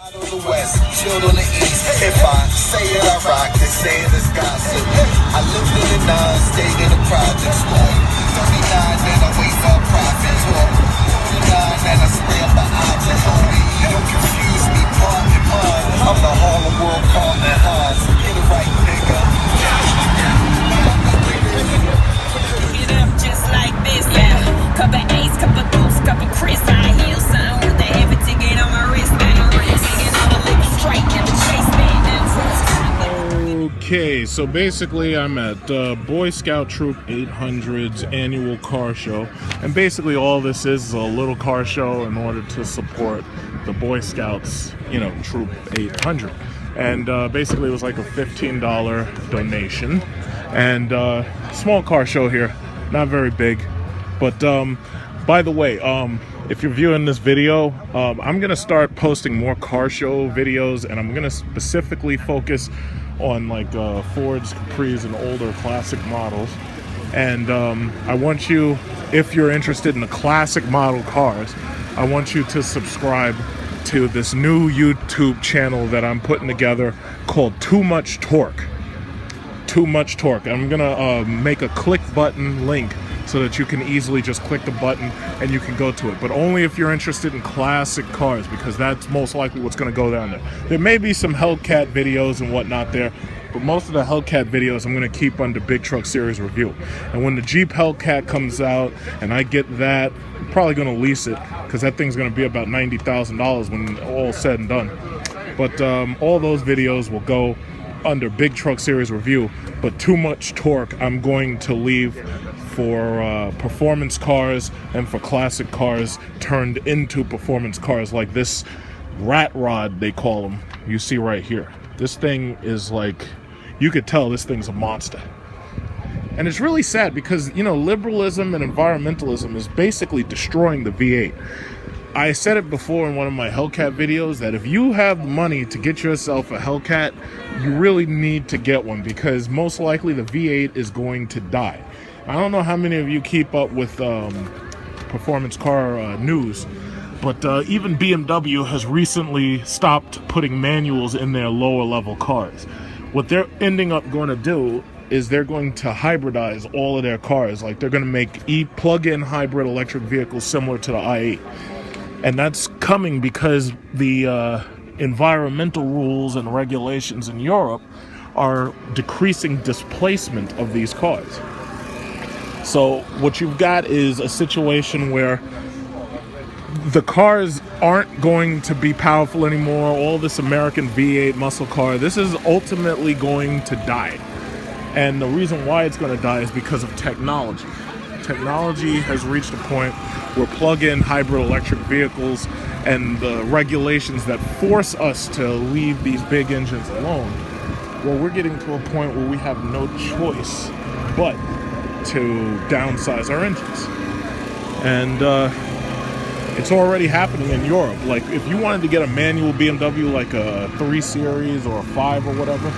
Out on the west, chilled on the east. If I say it, I rock. They say it is gossip. I lived in the nine, stayed in the projects. 39, then I wait for a profit talk. 49, then I spray up the object. Homie, you don't confuse me, part and mud. I'm the Harlem World Carlton Hans. Get it right, nigga. Get up just like this, yeah. Cup of ace, cup of deuce, cup of Chris. I heal son with the heavy ticket on my wrist. Okay, so basically I'm at Boy Scout Troop 800's annual car show, and basically all this is a little car show in order to support the Boy Scouts, you know, Troop 800. And basically it was like a $15 donation, and small car show here, not very big. But by the way, if you're viewing this video, I'm gonna start posting more car show videos, and I'm gonna specifically focus on like Fords, Capris, and older classic models. And I want you, if you're interested in the classic model cars, I want you to subscribe to this new YouTube channel that I'm putting together called Too Much Torque. Too Much Torque. I'm gonna make a click button link so that you can easily just click the button and you can go to it. But only if you're interested in classic cars, because that's most likely what's gonna go down there. There may be some Hellcat videos and whatnot there, but most of the Hellcat videos I'm gonna keep under Big Truck Series Review. And when the Jeep Hellcat comes out and I get that, I'm probably gonna lease it, because that thing's gonna be about $90,000 when all said and done. But all those videos will go under Big Truck Series Review, but Too Much Torque I'm going to leave for performance cars and for classic cars turned into performance cars, like this rat rod they call them you see right here. This thing is like, you could tell this thing's a monster. And it's really sad because, you know, liberalism and environmentalism is basically destroying the V8. I said it before in one of my Hellcat videos that if you have the money to get yourself a Hellcat, you really need to get one, because most likely the V8 is going to die. I don't know how many of you keep up with performance car news, but even BMW has recently stopped putting manuals in their lower level cars. What they're ending up going to do is they're going to hybridize all of their cars. Like, they're going to make plug-in hybrid electric vehicles similar to the i8. And that's coming because the environmental rules and regulations in Europe are decreasing displacement of these cars. So what you've got is a situation where the cars aren't going to be powerful anymore. All this American V8 muscle car, this is ultimately going to die. And the reason why it's going to die is because of technology. Technology has reached a point where plug-in hybrid electric vehicles and the regulations that force us to leave these big engines alone, well, we're getting to a point where we have no choice but to downsize our engines. And it's already happening in Europe. Like, if you wanted to get a manual BMW, like a 3 Series or a 5 or whatever,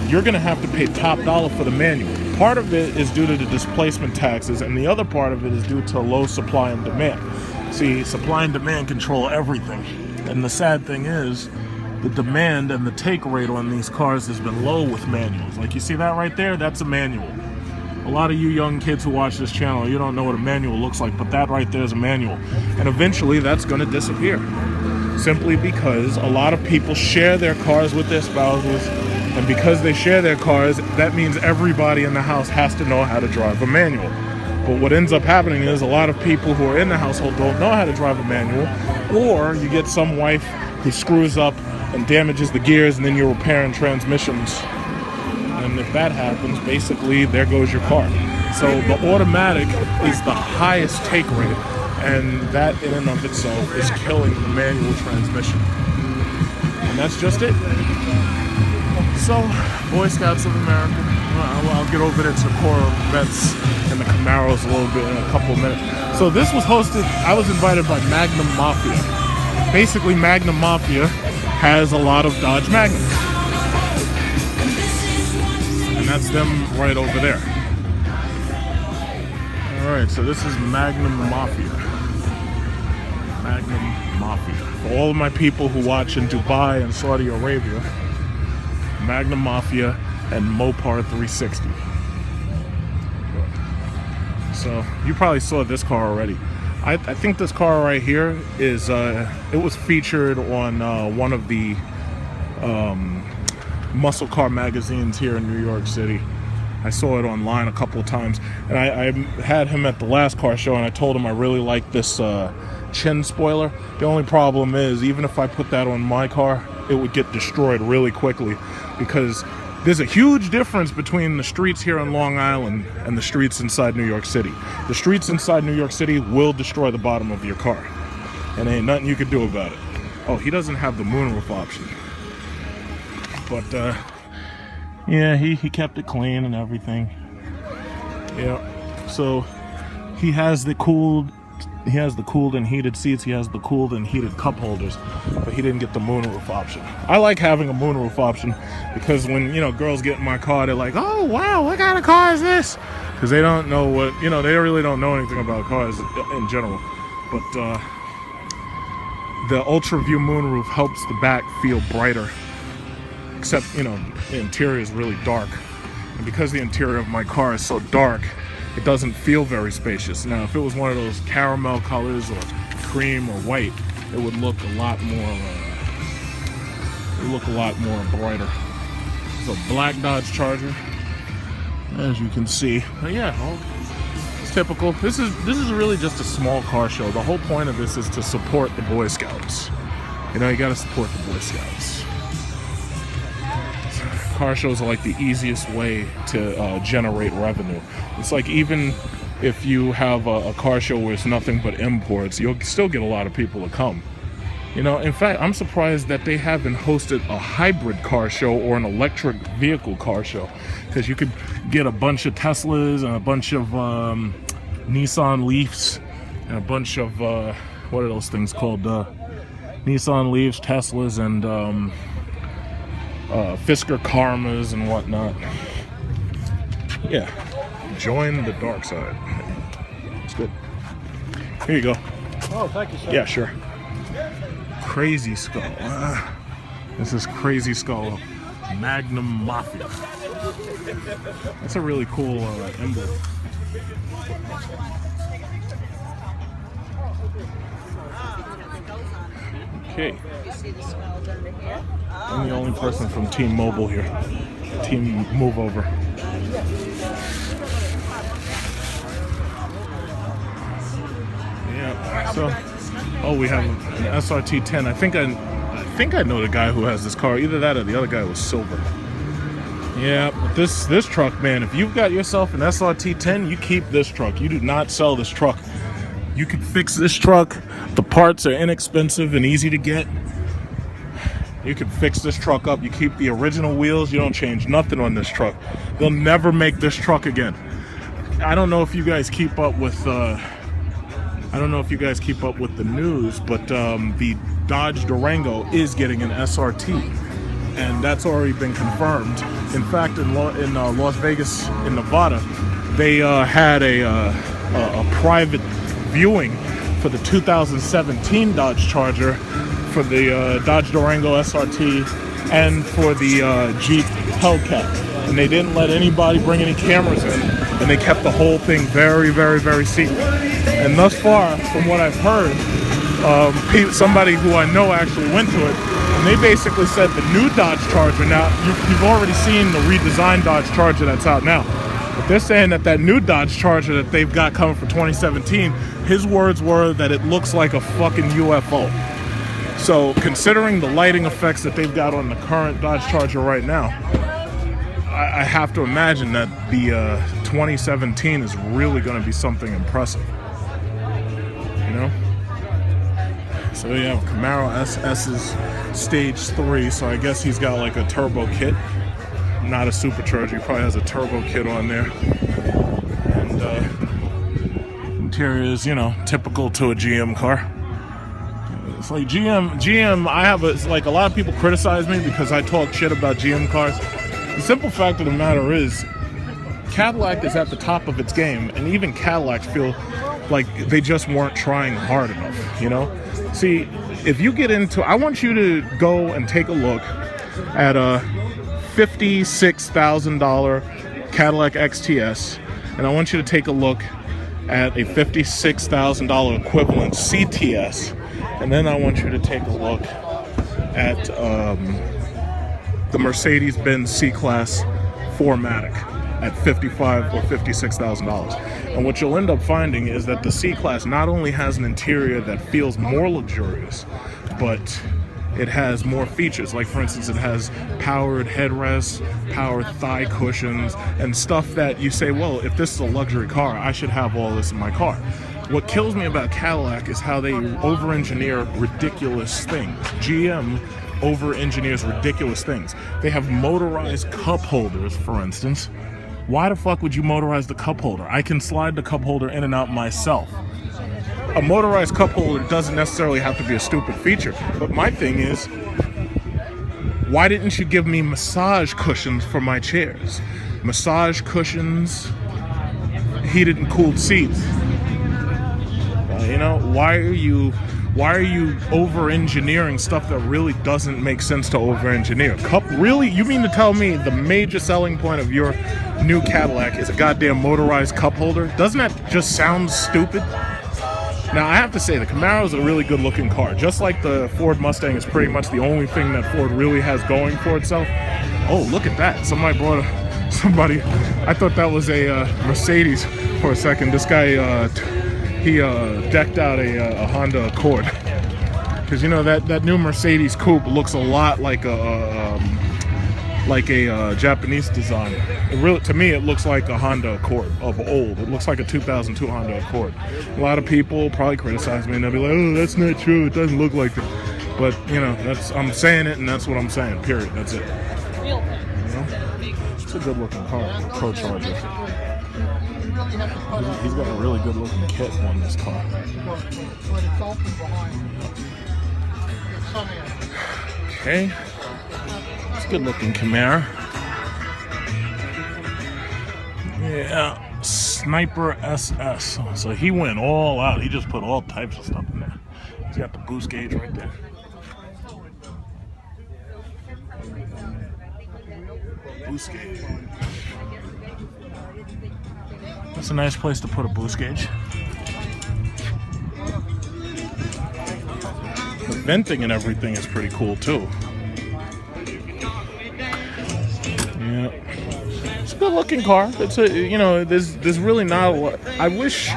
you're gonna have to pay top dollar for the manual. Part of it is due to the displacement taxes, and the other part of it is due to low supply and demand. See, supply and demand control everything. And the sad thing is, the demand and the take rate on these cars has been low with manuals. Like, you see that right there? That's a manual. A lot of you young kids who watch this channel, you don't know what a manual looks like, but that right there is a manual. And eventually that's gonna disappear. Simply because a lot of people share their cars with their spouses, and because they share their cars, that means everybody in the house has to know how to drive a manual. But what ends up happening is a lot of people who are in the household don't know how to drive a manual, or you get some wife who screws up and damages the gears, and then you're repairing transmissions. And if that happens, basically, there goes your car. So the automatic is the highest take rate, and that in and of itself is killing the manual transmission. And that's just it. So, Boy Scouts of America, I'll get over into Corvettes and the Camaros a little bit in a couple of minutes. So this was hosted, I was invited by Magnum Mafia. Basically, Magnum Mafia has a lot of Dodge Magnums. And that's them right over there. Alright, so this is Magnum Mafia. Magnum Mafia. For all of my people who watch in Dubai and Saudi Arabia, Magnum Mafia and MOPAR360. So you probably saw this car already. I think this car right here is it was featured on one of the muscle car magazines here in New York City. I saw it online a couple of times, and I had him at the last car show, and I told him I really like this chin spoiler. The only problem is, even if I put that on my car, it would get destroyed really quickly, because there's a huge difference between the streets here in Long Island and the streets inside New York City. The streets inside New York City will destroy the bottom of your car, and ain't nothing you can do about it. Oh, he doesn't have the moonroof option, but yeah, he kept it clean and everything. Yeah, so he has the cooled and heated seats. He has the cooled and heated cup holders, but he didn't get the moonroof option. I like having a moonroof option because when, you know, girls get in my car, they're like, "Oh wow, what kind of car is this?" Because they don't know what, you know, they really don't know anything about cars in general. But the Ultra View moonroof helps the back feel brighter. Except, you know, the interior is really dark, and because the interior of my car is so dark, it doesn't feel very spacious. Now, if it was one of those caramel colors or cream or white, it would look a lot more. Brighter. So, black Dodge Charger, as you can see. But yeah, well, it's typical. This is really just a small car show. The whole point of this is to support the Boy Scouts. You know, you got to support the Boy Scouts. Car shows are like the easiest way to generate revenue. It's like, even if you have a car show where it's nothing but imports, you'll still get a lot of people to come. You know, in fact, I'm surprised that they haven't hosted a hybrid car show or an electric vehicle car show, because you could get a bunch of Teslas and a bunch of Nissan Leafs and a bunch of what are those things called? Nissan Leafs, Teslas, and Fisker Karmas and whatnot. Yeah, join the dark side. It's good. Here you go. Oh, thank you, sir. Yeah, sure. Crazy Skull. This is Crazy Skull Magnum Mafia. That's a really cool emblem. Okay. I'm the only person from Team Mobile here. Team Move Over. Yeah. So, oh, we have an SRT 10. I think I know the guy who has this car. Either that or the other guy was silver. Yeah, but this truck, man. If you've got yourself an SRT 10, you keep this truck. You do not sell this truck. You can fix this truck. The parts are inexpensive and easy to get. You can fix this truck up. You keep the original wheels. You don't change nothing on this truck. They'll never make this truck again. I don't know if you guys keep up with the news, but the Dodge Durango is getting an SRT, and that's already been confirmed. In fact, in Las Vegas, in Nevada, they had a private viewing for the 2017 Dodge Charger, for the Dodge Durango SRT, and for the Jeep Hellcat. And they didn't let anybody bring any cameras in, and they kept the whole thing very, very, very secret. And thus far, from what I've heard, somebody who I know actually went to it, and they basically said the new Dodge Charger, now you've already seen the redesigned Dodge Charger that's out now, but they're saying that new Dodge Charger that they've got coming for 2017, his words were that it looks like a fucking UFO. So considering the lighting effects that they've got on the current Dodge Charger right now, I have to imagine that the 2017 is really going to be something impressive. You know? So you have Camaro SS's stage 3, so I guess he's got like a turbo kit. Not a supercharger, he probably has a turbo kit on there. And interior is, you know, typical to a GM car. It's like GM, it's like a lot of people criticize me because I talk shit about GM cars. The simple fact of the matter is, Cadillac is at the top of its game, and even Cadillacs feel like they just weren't trying hard enough, you know? See, if you get into, I want you to go and take a look at a $56,000 Cadillac XTS, and I want you to take a look at a $56,000 equivalent CTS, and then I want you to take a look at the Mercedes-Benz C-Class 4MATIC at $55,000 or $56,000. And what you'll end up finding is that the C-Class not only has an interior that feels more luxurious, but it has more features. Like, for instance, it has powered headrests, powered thigh cushions, and stuff that you say, well, if this is a luxury car, I should have all this in my car. What kills me about Cadillac is how they over-engineer ridiculous things. GM over-engineers ridiculous things. They have motorized cup holders, for instance. Why the fuck would you motorize the cup holder? I can slide the cup holder in and out myself. A motorized cup holder doesn't necessarily have to be a stupid feature, but my thing is, why didn't you give me massage cushions for my chairs? Massage cushions, heated and cooled seats. You know, why are you over-engineering stuff that really doesn't make sense to over-engineer? Really? You mean to tell me the major selling point of your new Cadillac is a goddamn motorized cup holder? Doesn't that just sound stupid? Now, I have to say, the Camaro is a really good-looking car. Just like the Ford Mustang is pretty much the only thing that Ford really has going for itself. Oh, look at that. Somebody, I thought that was a Mercedes for a second. This guy, he decked out a Honda Accord. Because, you know, that new Mercedes coupe looks a lot like a Japanese design. It really, to me, it looks like a Honda Accord of old. It looks like a 2002 Honda Accord. A lot of people probably criticize me and they'll be like, oh, that's not true. It doesn't look like it. But, you know, I'm saying it and that's what I'm saying, period. That's it. You know? It's a good looking car, Pro Charger. He's got a really good looking kit on this car. Okay. It's a good looking Camaro. Yeah, Sniper SS. So he went all out. He just put all types of stuff in there. He's got the boost gauge right there. Boost gauge. That's a nice place to put a boost gauge. The venting and everything is pretty cool too. Yeah, it's a good looking car. It's a, you know, there's really not a lot. I wish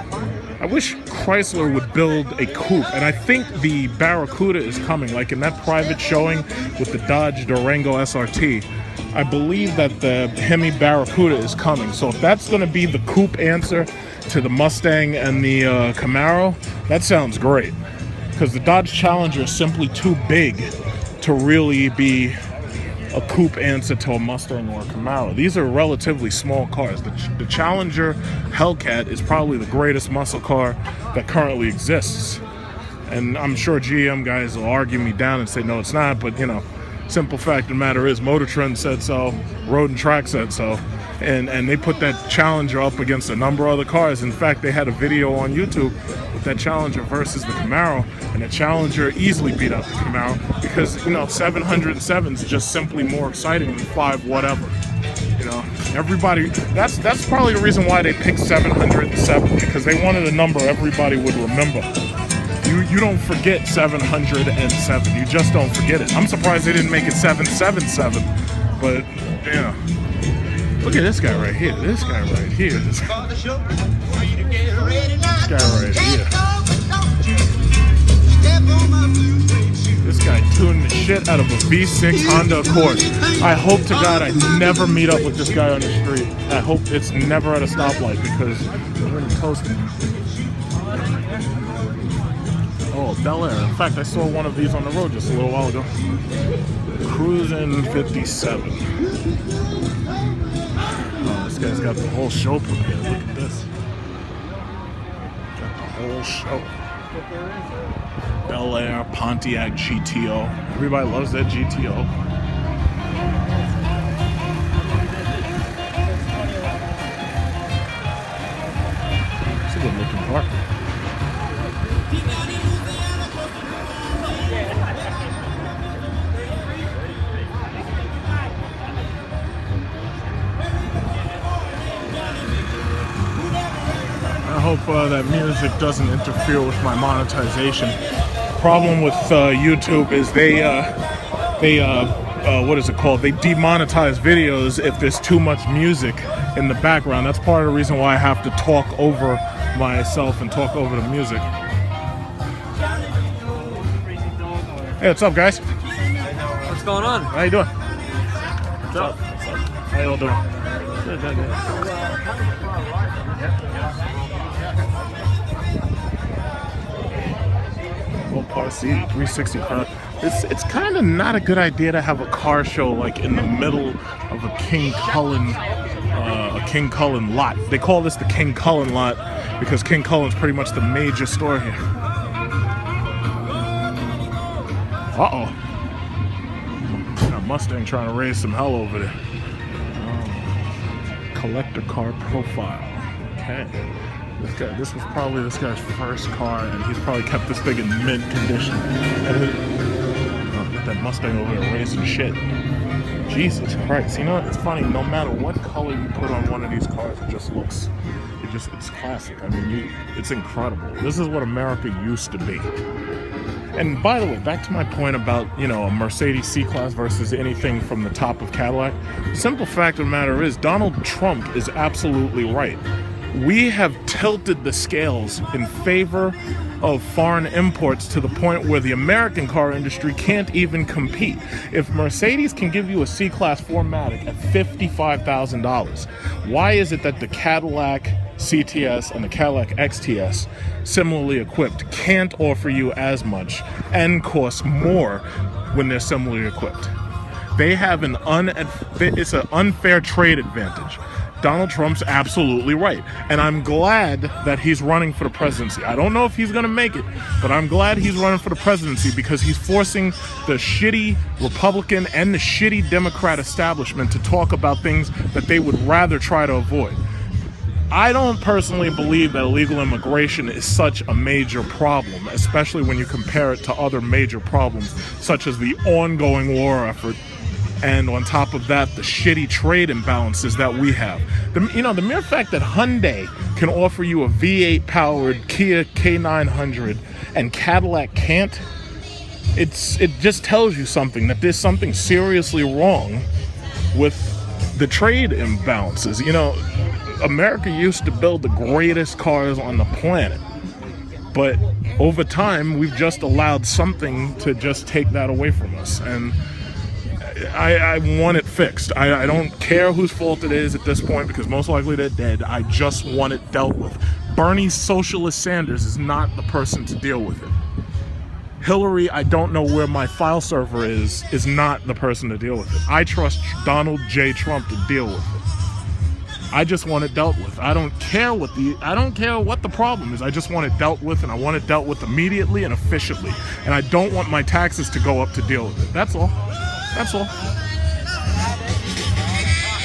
Chrysler would build a coupe, and I think the Barracuda is coming. Like in that private showing with the Dodge Durango SRT, I believe that the Hemi Barracuda is coming. So if that's going to be the coupe answer to the Mustang and the Camaro, that sounds great. Because the Dodge Challenger is simply too big to really be a coupe answer to a Mustang or a Camaro. These are relatively small cars. The Challenger Hellcat is probably the greatest muscle car that currently exists. And I'm sure GM guys will argue me down and say, no, it's not. But, you know, simple fact of the matter is, Motor Trend said so, Road and Track said so. And they put that Challenger up against a number of other cars. In fact, they had a video on YouTube with that Challenger versus the Camaro, and the Challenger easily beat out the Camaro because, you know, 707 is just simply more exciting than 5 whatever. You know, everybody, that's probably the reason why they picked 707, because they wanted a number everybody would remember. You don't forget 707. You just don't forget it. I'm surprised they didn't make it 777, but, yeah. Look at this guy right here. This guy right here. This guy right here. This guy tuned the shit out of a V6 Honda Accord. I hope to God I never meet up with this guy on the street. I hope it's never at a stoplight because I'm going to toast him. Oh, Bel Air. In fact, I saw one of these on the road just a little while ago. Cruising 57. Oh, this guy's got the whole show prepared. Look at this. Got the whole show. Bel Air, Pontiac GTO. Everybody loves that GTO. It's a good looking car. hope that music doesn't interfere with my monetization. Problem with YouTube is they what is it called? They demonetize videos if there's too much music in the background. That's part of the reason why I have to talk over myself and talk over the music. Hey, what's up, guys? What's going on? How you doing? What's up? How y'all doing? Good, good, good. MOPAR360 car. It's kind of not a good idea to have a car show like in the middle of a King Cullen lot. They call this the King Cullen lot because King Cullen's pretty much the major store here. Uh-oh. Got Mustang trying to raise some hell over there. Collector car profile. Okay. This was probably this guy's first car, and he's probably kept this thing in mint condition. That Mustang over there raising shit. Jesus Christ. You know, it's funny, no matter what color you put on one of these cars, it just looks, it's classic. I mean, it's incredible. This is what America used to be. And by the way, back to my point about, you know, a Mercedes C-Class versus anything from the top of Cadillac. The simple fact of the matter is Donald Trump is absolutely right. We have tilted the scales in favor of foreign imports to the point where the American car industry can't even compete. If Mercedes can give you a C-Class 4MATIC at $55,000, why is it that the Cadillac CTS and the Cadillac XTS, similarly equipped, can't offer you as much and cost more when they're similarly equipped? They have it's an unfair trade advantage. Donald Trump's absolutely right. And I'm glad that he's running for the presidency. I don't know if he's going to make it, but I'm glad he's running for the presidency because he's forcing the shitty Republican and the shitty Democrat establishment to talk about things that they would rather try to avoid. I don't personally believe that illegal immigration is such a major problem, especially when you compare it to other major problems, such as the ongoing war effort. And on top of that, the shitty trade imbalances that we have. The mere fact that Hyundai can offer you a V8-powered Kia K900 and Cadillac can't, it just tells you something, that there's something seriously wrong with the trade imbalances. You know, America used to build the greatest cars on the planet. But over time, we've just allowed something to just take that away from us. And I want it fixed. I don't care whose fault it is at this point because most likely they're dead. I just want it dealt with. Bernie Socialist Sanders is not the person to deal with it. Hillary, I don't know where my file server is not the person to deal with it. I trust Donald J. Trump to deal with it. I just want it dealt with. I don't care what the problem is. I just want it dealt with, and I want it dealt with immediately and efficiently. And I don't want my taxes to go up to deal with it. That's all. That's all.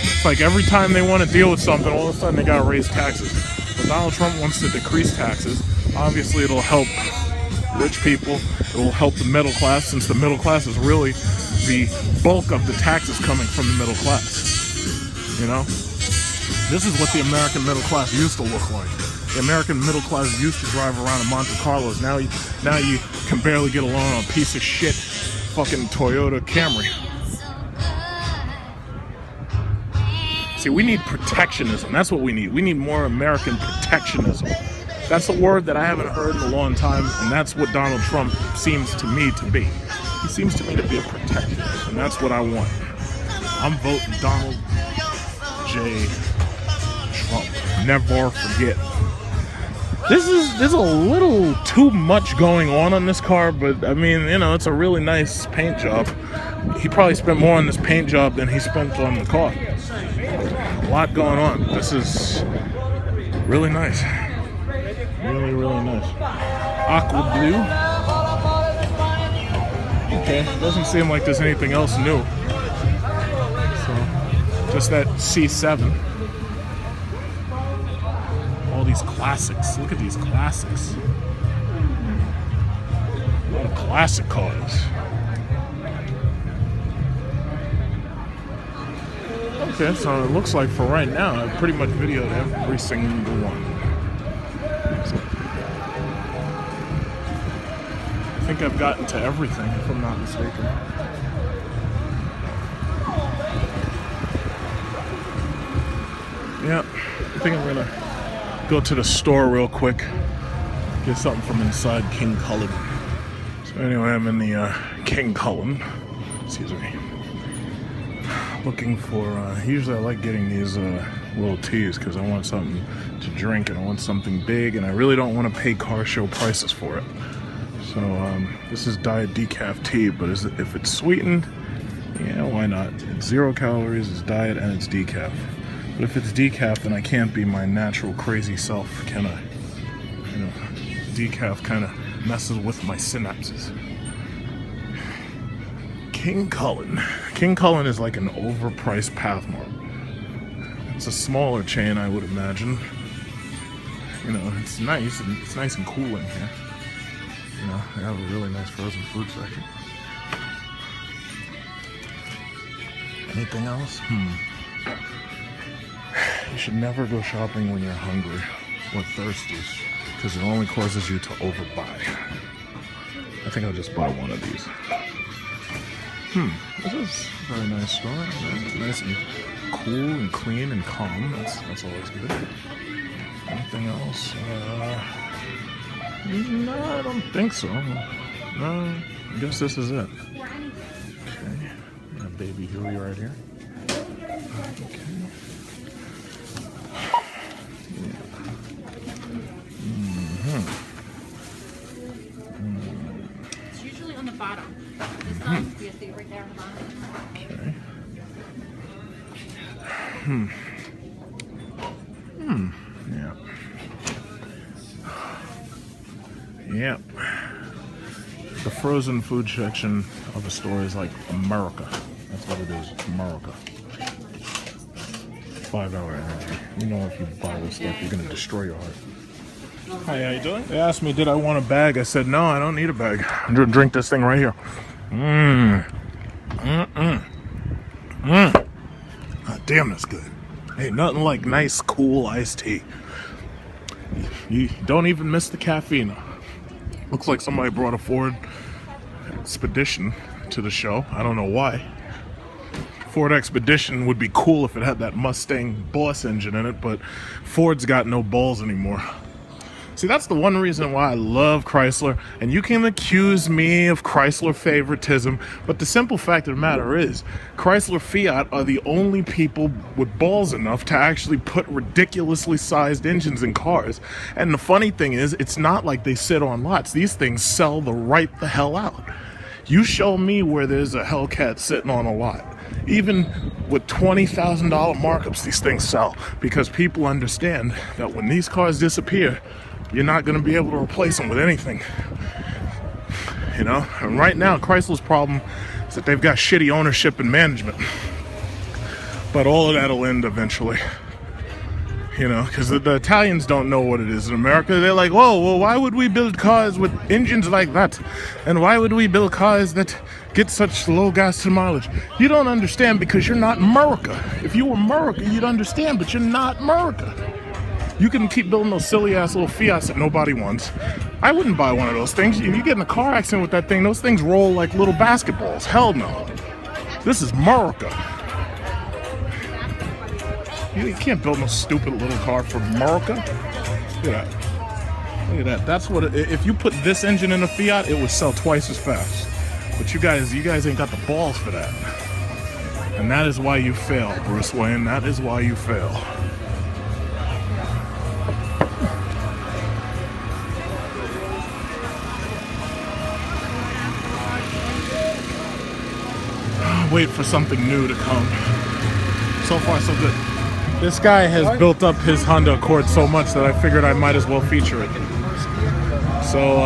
It's like every time they want to deal with something, all of a sudden they gotta raise taxes. But Donald Trump wants to decrease taxes. Obviously it'll help rich people. It'll help the middle class, since the middle class is really the bulk of the taxes coming from the middle class. You know? This is what the American middle class used to look like. The American middle class used to drive around in Monte Carlos. Now you can barely get along on a piece of shit fucking Toyota Camry. See, we need protectionism. That's what we need. We need more American protectionism. That's a word that I haven't heard in a long time, and that's what Donald Trump seems to me to be. He seems to me to be a protectionist, and that's what I want. I'm voting Donald J. Trump. Never forget. There's a little too much going on this car, but I mean, you know, it's a really nice paint job. He probably spent more on this paint job than he spent on the car. A lot going on. This is really nice. Really, really nice. Aqua blue. Okay, doesn't seem like there's anything else new. So, just that C7. All these classics. Look at these classics. A lot of classic cars. Okay, so it looks like for right now, I've pretty much videoed every single one. think I've gotten to everything, if I'm not mistaken. Yeah, I think I'm gonna go to the store real quick, get something from inside King Cullen. So anyway, I'm in the King Cullen, excuse me, looking for, usually I like getting these little teas because I want something to drink and I want something big and I really don't want to pay car show prices for it. So this is diet decaf tea, but if it's sweetened, yeah, why not? It's 0 calories, it's diet, and it's decaf. But if it's decaf, then I can't be my natural crazy self, can I? You know, decaf kind of messes with my synapses. King Cullen. King Cullen is like an overpriced Pathmark. It's a smaller chain, I would imagine. You know, it's nice and cool in here. You know, they have a really nice frozen food section. Anything else? You should never go shopping when you're hungry or thirsty, because it only causes you to overbuy. I think I'll just buy one of these. This is a very nice store. It's nice and cool and clean and calm. That's always good. Anything else? No, I don't think so. No, I guess this is it. Okay, got a baby Huey right here. Okay. It's usually on the bottom. This one, you see it right there on the bottom. Okay. Yep. The frozen food section of the store is like America. That's what it is. It's America. $5 energy. You know, if you buy this stuff, you're gonna destroy your heart. Hi, how you doing? They asked me, did I want a bag? I said, no, I don't need a bag. I'm gonna drink this thing right here. God damn, that's good. Hey, nothing like nice, cool iced tea. You don't even miss the caffeine. Looks like somebody brought a Ford Expedition to the show. I don't know why. Ford Expedition would be cool if it had that Mustang Boss engine in it, but Ford's got no balls anymore. See, that's the one reason why I love Chrysler, and you can accuse me of Chrysler favoritism, but the simple fact of the matter is, Chrysler Fiat are the only people with balls enough to actually put ridiculously sized engines in cars. And the funny thing is, it's not like they sit on lots. These things sell right the hell out. You show me where there's a Hellcat sitting on a lot. Even with $20,000 markups, these things sell, because people understand that when these cars disappear, you're not going to be able to replace them with anything. You know, and right now Chrysler's problem is that they've got shitty ownership and management, but all of that'll end eventually. You know, because the Italians don't know what it is in America. They're like, whoa, well, why would we build cars with engines like that? And why would we build cars that get such low gas mileage? You don't understand because you're not America. If you were America, you'd understand, but you're not America. You can keep building those silly ass little Fiats that nobody wants. I wouldn't buy one of those things. If you get in a car accident with that thing, those things roll like little basketballs. Hell no. This is America. You can't build no stupid little car for America. Look at that. Look at that. That's what if you put this engine in a Fiat, it would sell twice as fast. But you guys ain't got the balls for that. And that is why you fail, Bruce Wayne. That is why you fail. Wait for something new to come. So far, so good. This guy has built up his Honda Accord so much that I figured I might as well feature it. So,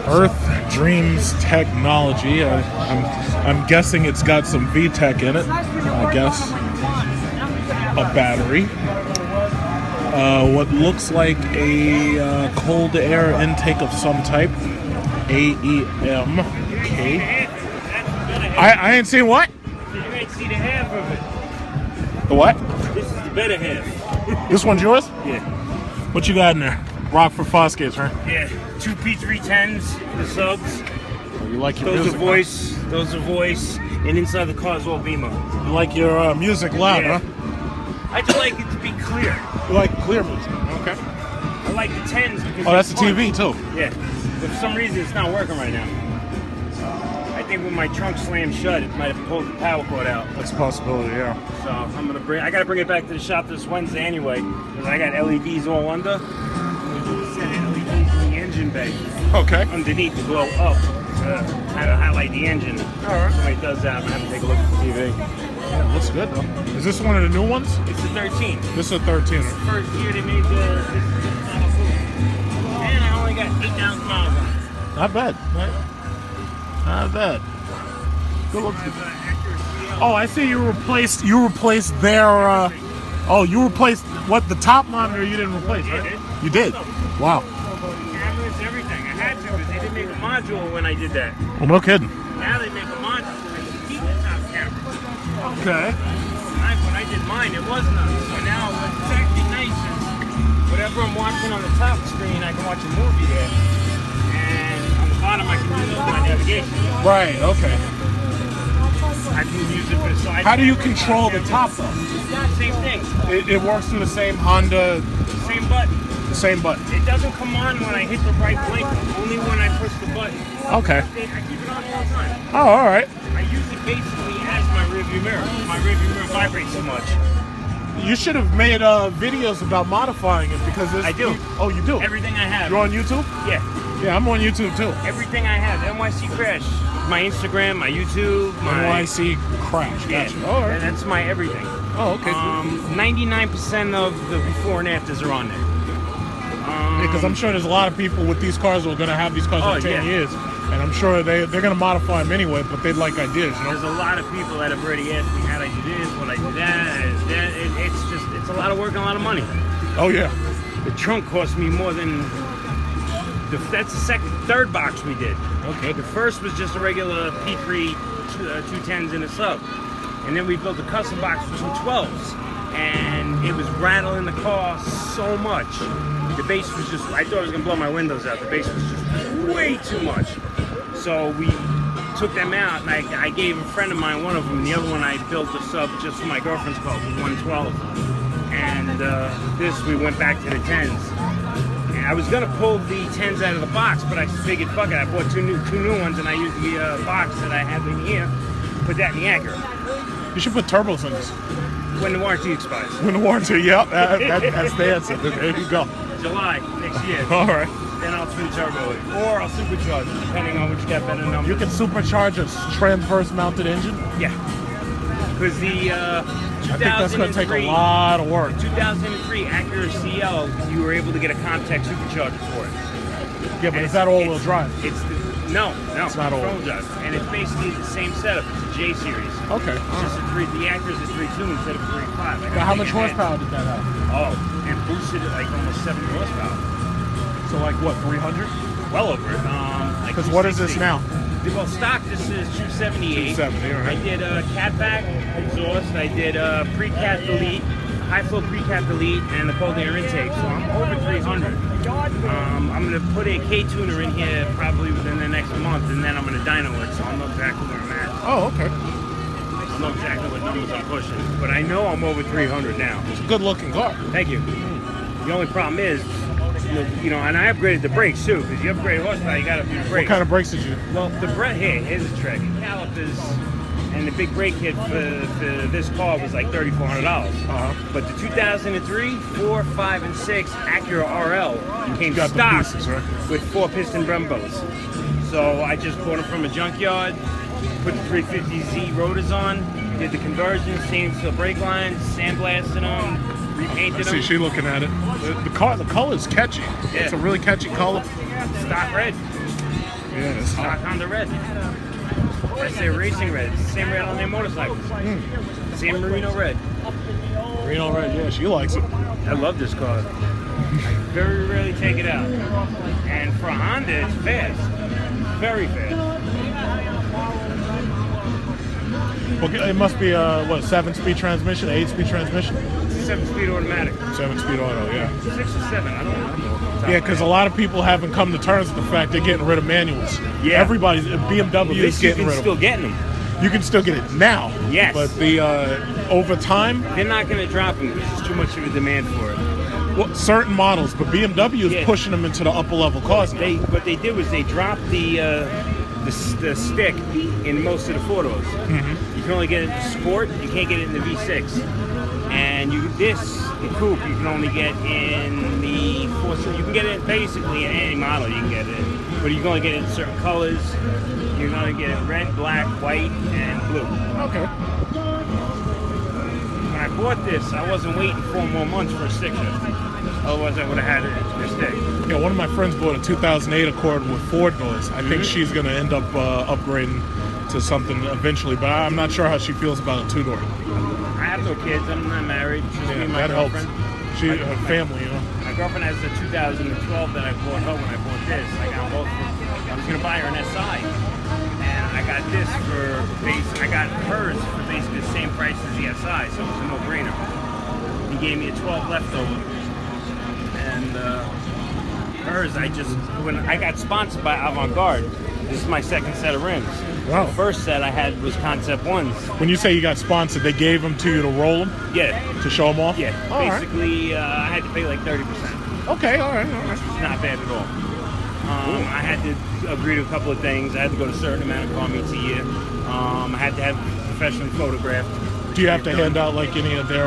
Earth Dreams Technology. I'm guessing it's got some VTEC in it. I guess a battery. What looks like a cold air intake of some type. AEM. Okay. I ain't seen what? You ain't see the half of it. The what? This is the better half. This one's yours? Yeah. What you got in there? rock for Fosgates, right? Yeah, 2 P310s, the subs. You like your Those music? are voice, and inside the car is all Beamer. You like your music loud, Yeah. huh? I just like it to be clear. You like clear music? Okay. I like the 10s because Oh, that's the it's fun. TV too. Yeah, but for some reason it's not working right now. I think when my trunk slammed shut, it might have pulled the power cord out. That's a possibility, yeah. So I gotta bring it back to the shop this Wednesday anyway, because I got LEDs all under. Set LEDs in the engine bay. Okay. Underneath to glow up, kind of highlight the engine. Alright. When it does that, I'm gonna have to take a look at the TV. Yeah, looks good though. Is this one of the new ones? It's the 13. This is a 13. First year they made this model cool. And I only got 8,000 miles on it. Not bad. Not bad. Good looks. Accuracy. Oh, I see you replaced their you replaced what, the top monitor you didn't replace, Yeah, I right? did. You did. Wow. Cameras, everything. I had to, because they didn't make a module when I did that. Well, no kidding. Now they make a module so they can keep the top camera. Okay. When I did mine, it was none. So now what's actually nice is whatever I'm watching on the top screen, I can watch a movie there. And on the bottom, I can use my navigation. Right. Okay. I can use it for the side. How do you control the top though? Same thing. It works through the same Honda, Same button. the same button. It doesn't come on when I hit the right blinker. Only when I push the button. Okay. I keep it on all the time. Oh, all right. I use it basically as my rearview mirror. My rearview mirror vibrates so much. You should have made videos about modifying it because I do. Oh, you do. Everything I have. You're on YouTube? Yeah. Yeah, I'm on YouTube too. Everything I have. NYC Crash. My Instagram, my YouTube, my NYC Crash. Yeah. Gotcha. All right. That's my everything. Oh, okay. 99% of the before and afters are on there. Because I'm sure there's a lot of people with these cars who are going to have these cars for 10 yeah. years. And I'm sure they're going to modify them anyway, but they'd like ideas, you know? There's a lot of people that have already asked me how I do this, what I do that. It's a lot of work and a lot of money. Oh, yeah. The trunk cost me more than that's the third box we did. Okay. The first was just a regular P3 210s in a sub, and then we built a custom box with 212s, and it was rattling the car so much. The bass was just, I thought it was gonna blow my windows out. The bass was just way too much. So we took them out, and I gave a friend of mine one of them. The other one I built a sub just for my girlfriend's car with 112. And this, we went back to the 10s. And I was gonna pull the 10s out of the box, but I figured, fuck it, I bought two new ones, and I used the box that I have in here, put that in the Acura. You should put turbos in this. When the warranty expires. When the warranty, yep, that's the answer. There you go. July next year. All right. Then I'll twin turbo it, or I'll supercharge it, depending on which got better numbers. You can supercharge a transverse mounted engine? Yeah. Because the I think that's going to take a lot of work. 2003 Acura CL, you were able to get a Comtech supercharger for it. Yeah, but is that all-wheel drive? No, It's not all. all-wheel drive. And it's basically the same setup. It's a J series. Okay. It's just the Acura's a 3.2 instead of a 3.5. But how much horsepower did that have? Oh, and boosted it like almost 70 horsepower. So like what, 300? Well over it. Like Because what is this 260. now? Well, stock, this is 278. 270, all right. I did a catback exhaust. I did a pre-cat delete, high flow pre-cat delete, and the cold air intake. So I'm over 300. I'm going to put a K-tuner in here probably within the next month, and then I'm going to dyno it, so I'll know exactly where I'm at. Oh, okay. I'll know exactly what numbers I'm pushing. But I know I'm over 300 now. It's a good looking car. Thank you. The only problem is, you know, and I upgraded the brakes too, because you upgrade horsepower, you got to do the brakes. What kind of brakes did you? Well, the here's a trick. Calipers and the big brake kit for this car was like $3,400. But the 2003, 4, 5, and 6 Acura RL came got the stock pieces, right? with 4-piston Brembos. So I just bought them from a junkyard, put the 350Z rotors on, did the conversion, stainless steel brake lines, sandblasted them, repainted See, them. she looking at it. The color's catchy. Yeah. It's a really catchy color. Stock red. Yeah, it's Stock hot. Honda red. That's their racing red. It's the same red on their motorcycles. Same merino red. Reno red, yeah, she likes it. I love this car. I very rarely take it out. And for a Honda, it's fast. Very fast. Well, it must be a, what, 7-speed transmission, 8-speed transmission? 7-speed automatic. 7-speed auto, yeah. 6 or 7, I don't know. Yeah, because a lot of people haven't come to terms with the fact they're getting rid of manuals. Yeah. Everybody's BMW is getting rid of still them. getting them. You can still get it now. Yes. But the over time, They're not going to drop them because there's too much of a demand for it. well, certain models, but BMW is Yeah. pushing them into the upper level cars now. What they did was they dropped the stick in most of the 4-doors. You can only get it in Sport. You can't get it in the V6. And the coupe you can only get in the 4. So you can get it basically in any model. You can get it in, but you can only get it in certain colors. You're gonna get it red, black, white, and blue. Okay. When I bought this, I wasn't waiting 4 more months for a stick shift. Otherwise, I would have had it in a stick. Yeah, one of my friends bought a 2008 Accord with 4 doors. I think she's going to end up upgrading to something eventually, but I'm not sure how she feels about a 2-door. I have no kids. I'm not married. It's just me and my that helps. girlfriend. She, her family, you know. My girlfriend has a 2012 that I bought her when I bought this. I got both. I was gonna buy her an SI, and I got this for I got hers for basically the same price as the SI, so it was a no-brainer. He gave me a 12 leftover, and hers when I got sponsored by Avant-Garde. This is my second set of rims. Wow. The first set I had was Concept 1s. When you say you got sponsored, they gave them to you to roll them? Yeah. To show them off? Yeah. All right. Basically, I had to pay like 30%. Okay, all right. It's not bad at all. I had to agree to a couple of things. I had to go to a certain amount of car meets a year. I had to have professionally photographed. Do you have to hand out like any of their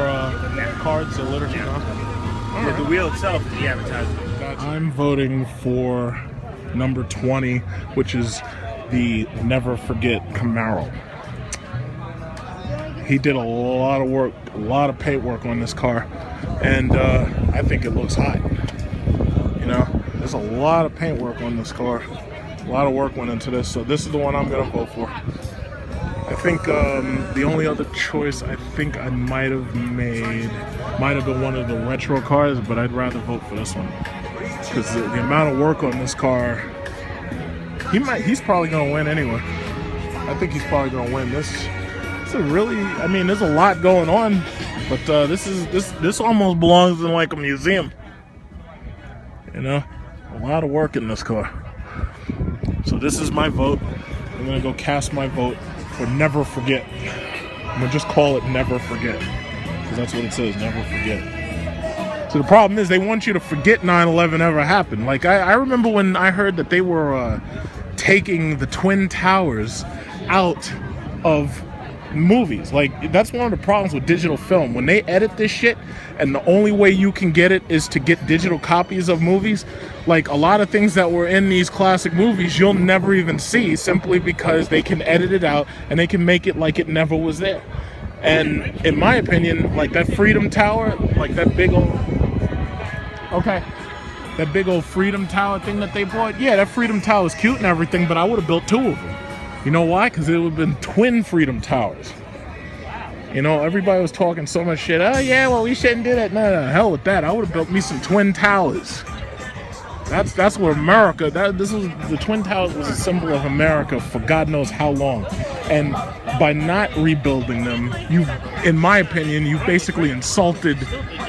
cards or literature? Yeah. No? The wheel itself is the advertisement. I'm voting for number 20, which is the Never Forget Camaro. He did a lot of work, a lot of paint work on this car, and I think it looks hot. You know, there's a lot of paint work on this car. A lot of work went into this, so this is the one I'm gonna vote for. I think the only other choice I think I might have made might have been one of the retro cars, but I'd rather vote for this one because the amount of work on this car. He's probably gonna win anyway. I think he's probably gonna win this. It's a really, I mean, there's a lot going on, but this almost belongs in like a museum. You know, a lot of work in this car. So this is my vote. I'm gonna go cast my vote for Never Forget. I'm gonna just call it Never Forget because that's what it says, Never Forget. So the problem is they want you to forget 9/11 ever happened. Like I remember when I heard that they were taking the Twin Towers out of movies. Like that's one of the problems with digital film. When they edit this shit and the only way you can get it is to get digital copies of movies, like a lot of things that were in these classic movies you'll never even see simply because they can edit it out and they can make it like it never was there. And in my opinion, like that Freedom Tower, like that big old that big old Freedom Tower thing that they bought, yeah, that Freedom Tower is cute and everything, but I would have built 2 of them. You know why? Because it would have been twin Freedom Towers. You know, everybody was talking so much shit. Oh, yeah, well, we shouldn't do that. No, hell with that. I would have built me some Twin Towers. That's what America, the Twin Towers was a symbol of America for God knows how long. And by not rebuilding them, in my opinion, you basically insulted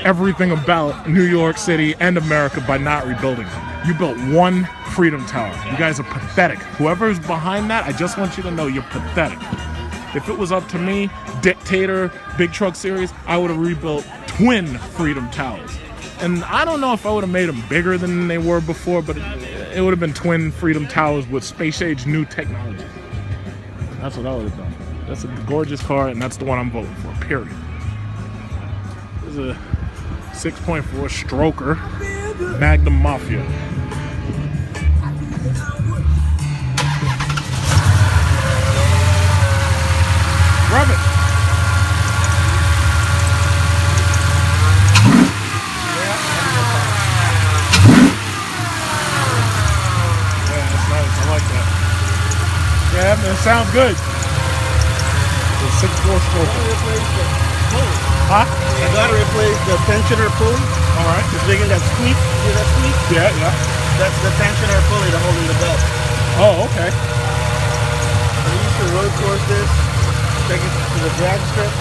everything about New York City and America by not rebuilding them. You built one Freedom Tower. You guys are pathetic. Whoever's behind that, I just want you to know you're pathetic. If it was up to me, Dictator, Big Truck Series, I would have rebuilt twin Freedom Towers. And I don't know if I would have made them bigger than they were before, but it would have been twin Freedom Towers with space-age new technology. That's what I would have done. That's a gorgeous car, and that's the one I'm voting for, period. This is a 6.4 stroker Magnum Mafia. Rub it. Yeah, it sounds good. The 6.4 stroker. Huh? I gotta replace the tensioner pulley. Alright. It's making that squeak. See that squeak? Yeah. That's the tensioner pulley to holding the belt. Oh, okay. I used to road course this, take it to the drag strip.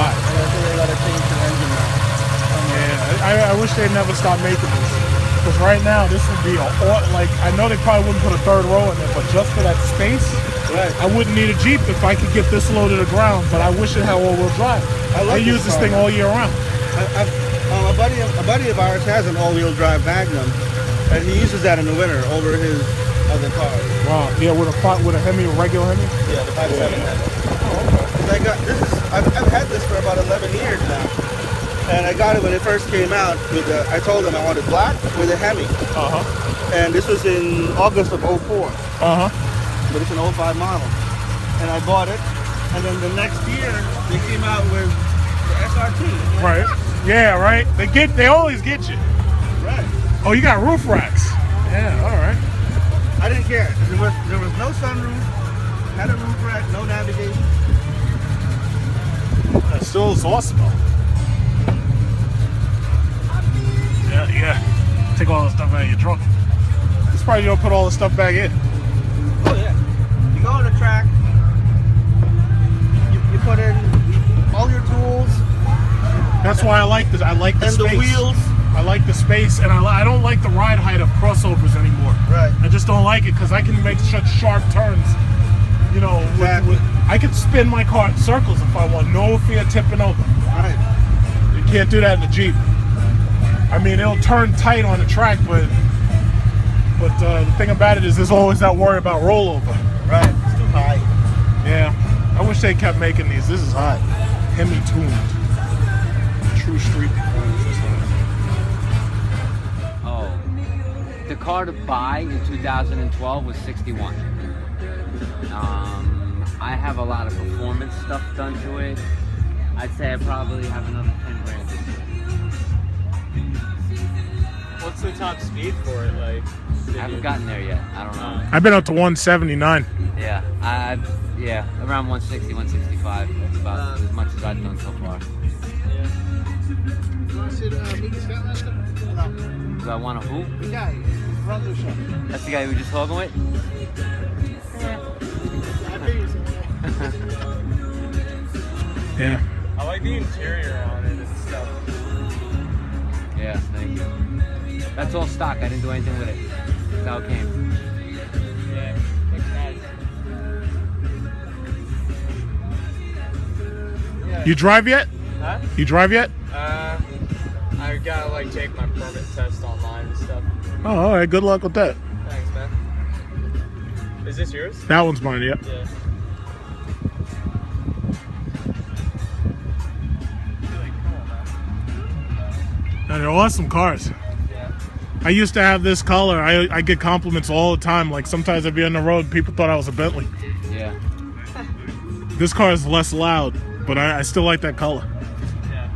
Alright. gotta change your engine now. Yeah, I wish they never stopped making this. Because right now, this would be like, I know they probably wouldn't put a third row in there, but just for that space, Right. I wouldn't need a Jeep if I could get this low to the ground, but I wish it had all-wheel drive. I like use this this car. thing all year round. A buddy of ours has an all-wheel drive Magnum, and he uses that in the winter over his other cars. Wow, yeah, with a Hemi, a regular Hemi? Yeah, the 5.7 I've had this for about 11 years now. And I got it when it first came out. I told them I wanted black with a Hemi. Uh-huh. And this was in August of 04. Uh-huh. But it's an 05 model. And I bought it. And then the next year, they came out with the SRT. Right. Yeah, right. They always get you. Right. Oh, you got roof racks. Yeah, all right. I didn't care. There was no sunroof, had a roof rack, no navigation. That still is awesome, though. Yeah. Take all the stuff out of your trunk. It's probably you don't put all the stuff back in. Oh yeah. You go on the track, you put in all your tools. That's why I like this. I like the and space. the wheels. I like the space, and I don't like the ride height of crossovers anymore. Right. I just don't like it because I can make such sharp turns. You know, Exactly. I could spin my car in circles if I want. No fear tipping over. Right. You can't do that in the Jeep. I mean, it'll turn tight on the track, but the thing about it is there's always that worry about rollover. Right. It's too high. Yeah. I wish they kept making these. This is hot. Hemi tuned. True street performance. This one. Oh, the car to buy in 2012 was 61. I have a lot of performance stuff done to it. I'd say I probably have another 10 grand. What's the top speed for it? Like, I haven't gotten there yet. I don't know. I've been up to 179. Yeah, around 160, 165. That's about as much as I've done so far. You want to see the movie Scoutmaster? No. Do I want to who? The guy who runs the show. That's the guy we were just talking with? I figured so. Yeah. I like the interior on it and stuff. Yeah, thank you. That's all stock. I didn't do anything with it. That's how it came. Yeah, looks nice. You drive yet? Huh? You drive yet? I gotta like take my permit test online and stuff. Oh, all right. Good luck with that. Thanks, man. Is this yours? That one's mine, yep. Yeah. Really cool, man. And they're awesome cars. Yeah. I used to have this color. I get compliments all the time. Like sometimes I'd be on the road, people thought I was a Bentley. Yeah. This car is less loud, but I still like that color. Yeah.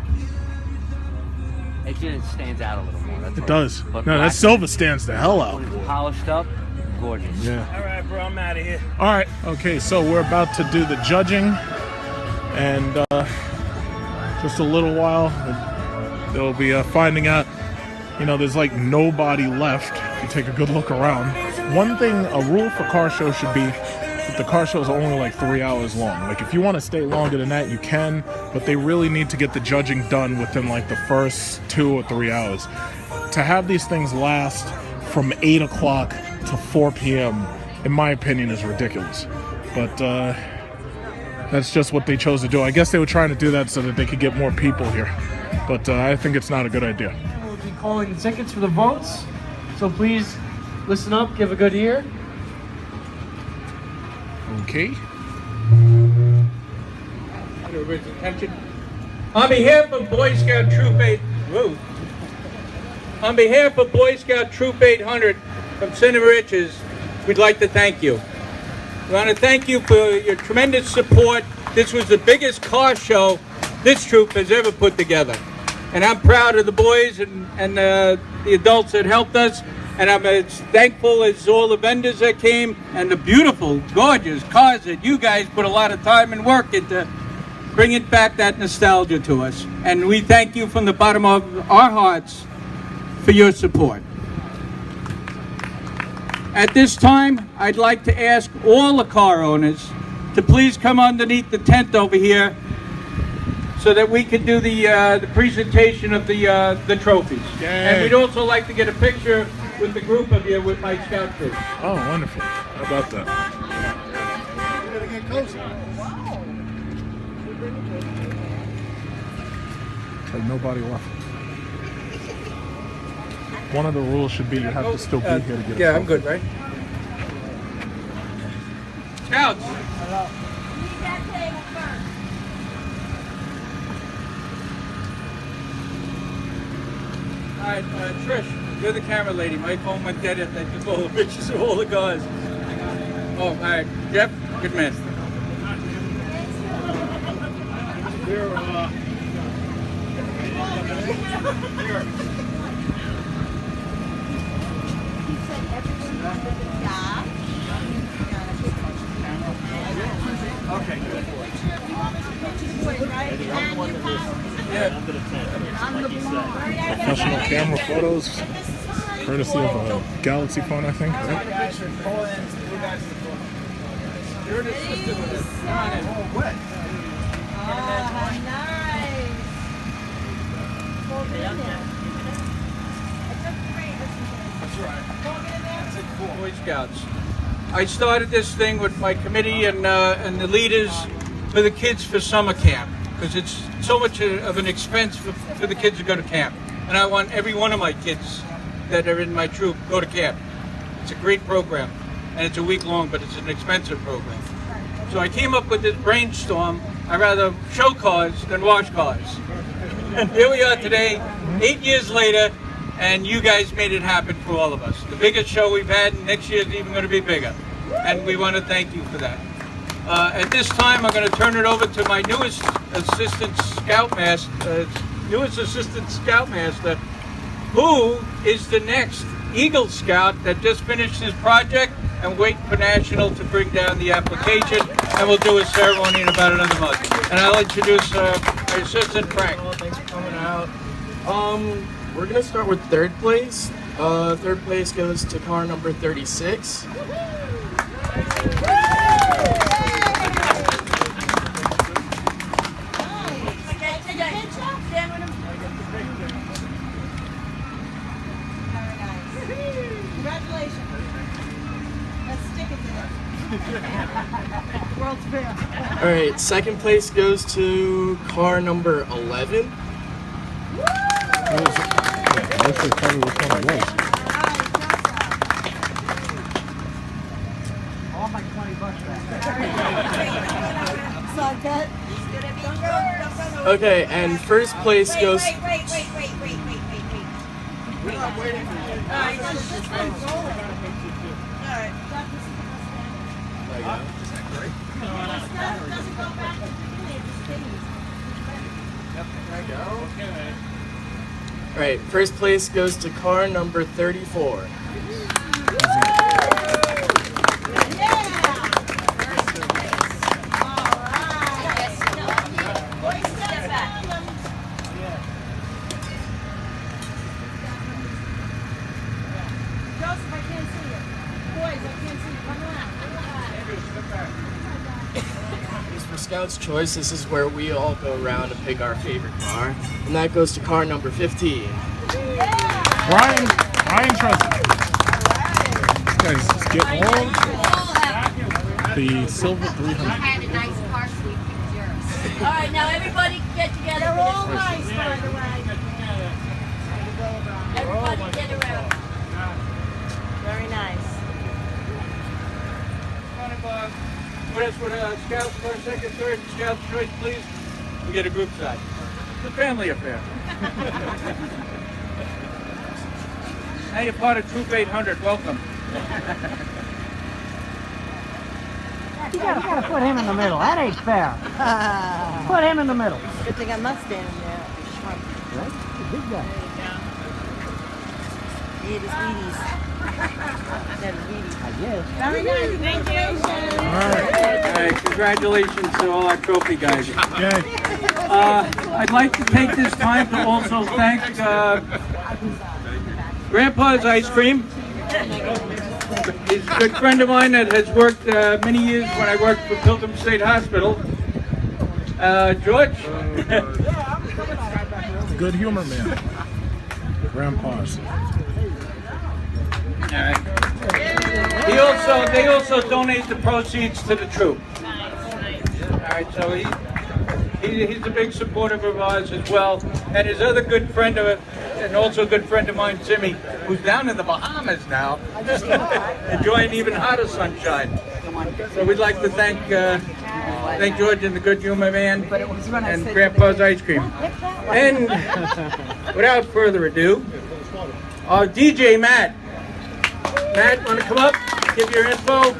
It just stands out a little more. That's It all. does. But No, that black, silver stands the hell out. when it's polished up, gorgeous. Yeah. All right, bro. I'm out of here. All right. Okay, so we're about to do the judging, and just a little while, they'll be finding out. You know, there's like nobody left. If you take a good look around. One thing, a rule for car shows should be that the car shows are only like 3 hours long. Like if you want to stay longer than that, you can, but they really need to get the judging done within like the first 2 or 3 hours. To have these things last from 8 o'clock to 4 p.m., in my opinion, is ridiculous. But that's just what they chose to do. I guess they were trying to do that so that they could get more people here. But I think it's not a good idea. We'll be calling the tickets for the votes, so please listen up, give a good ear. Okay. Everybody's attention. On behalf of Boy Scout Troop 8, on behalf of Boy Scout Troop 800 from Moriches, we'd like to thank you. We want to thank you for your tremendous support. This was the biggest car show this troop has ever put together. And I'm proud of the boys and the adults that helped us. And I'm as thankful as all the vendors that came and the beautiful, gorgeous cars that you guys put a lot of time and work into bringing back that nostalgia to us. And we thank you from the bottom of our hearts for your support. At this time, I'd like to ask all the car owners to please come underneath the tent over here so that we could do the presentation of the trophies. Yay. And we'd also like to get a picture with the group of you with my scout troop. Oh, wonderful. How about that? Like nobody left. One of the rules should be you have to still be here to get a Yeah, I'm trophy. good, right? Scouts. All right, Trish, you're the camera lady. My phone went dead and I took all the pictures of all the guys. Oh, all right. Jeff, good man. Okay, good. Professional camera photos, courtesy of a Galaxy phone, I think. Right? You're an assistant with us. Come on in. Oh, wet. Boy Scouts. I started this thing with my committee and the leaders for the kids for summer camp, because it's so much of an expense for the kids to go to camp. And I want every one of my kids that are in my troop go to camp. It's a great program, and it's a week long, but it's an expensive program. So I came up with this brainstorm. I'd rather show cars than wash cars. And here we are today, 8 years later, and you guys made it happen for all of us. The biggest show we've had, and next year's even going to be bigger. And we want to thank you for that. At this time, I'm going to turn it over to my newest assistant scoutmaster, who is the next Eagle Scout that just finished his project and waiting for National to bring down the application, and we'll do a ceremony in about another month. And I'll introduce our assistant, Frank. Thanks for coming out. We're gonna start with third place. Third place goes to car number 36. Congratulations. Let's stick it there. World's fair. All right, second place goes to car number 11. Tell me which one it was. All my 20 bucks back. Okay, and first place goes. Wait. We're not waiting for you. All right, this one's rolling. All right. There you go. Doesn't go back to the beginning, it just stays. There you go. All right, first place goes to car number 34. Scout's Choice, this is where we all go around and pick our favorite car, and that goes to car number 15. Brian Trusty. Guys, let's get all the silver 300. I had a nice car, so we picked yours. All right, now everybody get together. They're all nice, by the way. Everybody get around. Very nice. What else would Scouts first, second, third, Scout's Choice, please? We get a group shot. It's a family affair. Now you're part of Troop 800. Welcome. You gotta put him in the middle. That ain't fair. Put him in the middle. Good thing I must stand in there. Right? The big guy. There you go. Wheaties. I guess. Very nice. Thank you. All right, congratulations to all our trophy guys. I'd like to take this time to also thank Grandpa's Ice Cream. He's a good friend of mine that has worked many years when I worked for Pilgrim State Hospital. George? Good humor, man. Grandpa's. All right. They also donate the proceeds to the troop. All right, so he's a big supporter of ours as well, and his other good friend and also a good friend of mine, Jimmy, who's down in the Bahamas now, enjoying even hotter sunshine. So we'd like to thank George and the Good Humor Man and Grandpa's Ice Cream. And without further ado, our DJ Matt. Matt, want to come up, give your info?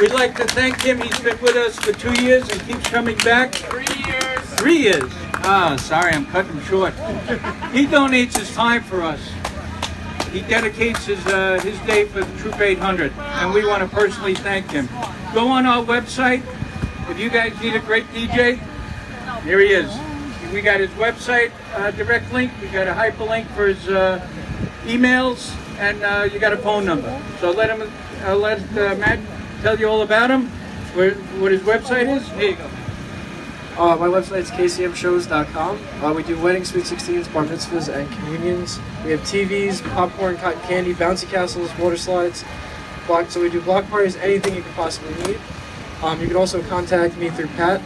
We'd like to thank him. He's been with us for 2 years and keeps coming back. 3 years. 3 years. Ah, sorry, I'm cutting him short. He donates his time for us. He dedicates his day for the Troop 800, and we want to personally thank him. Go on our website. If you guys need a great DJ, here he is. We got his website direct link. We got a hyperlink for his emails, and you got a phone number. So let Matt tell you all about him. What his website is. Here you go. My website is kcmshows.com. We do weddings, sweet 16s, bar mitzvahs, and communions. We have TVs, popcorn, cotton candy, bouncy castles, water slides. So we do block parties, anything you can possibly need. You can also contact me through Pat.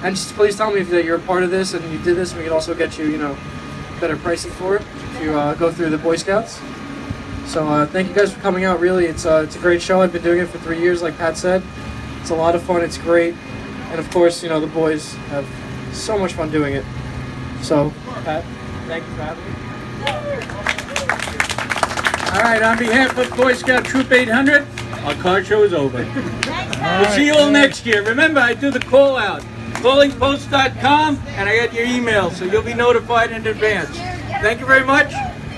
And just please tell me that you're a part of this and you did this. We can also get you, better pricing for it if you go through the Boy Scouts. So thank you guys for coming out. Really, it's a great show. I've been doing it for 3 years, like Pat said. It's a lot of fun. It's great. And of course, the boys have so much fun doing it. So, Pat, thank you for having me. All right, on behalf of Boy Scout Troop 800, our car show is over. We'll see you all next year. Remember, I do the call out. Callingpost.com, and I got your email, so you'll be notified in advance. Thank you very much,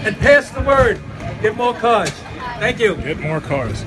and pass the word. Get more cars. Thank you. Get more cars.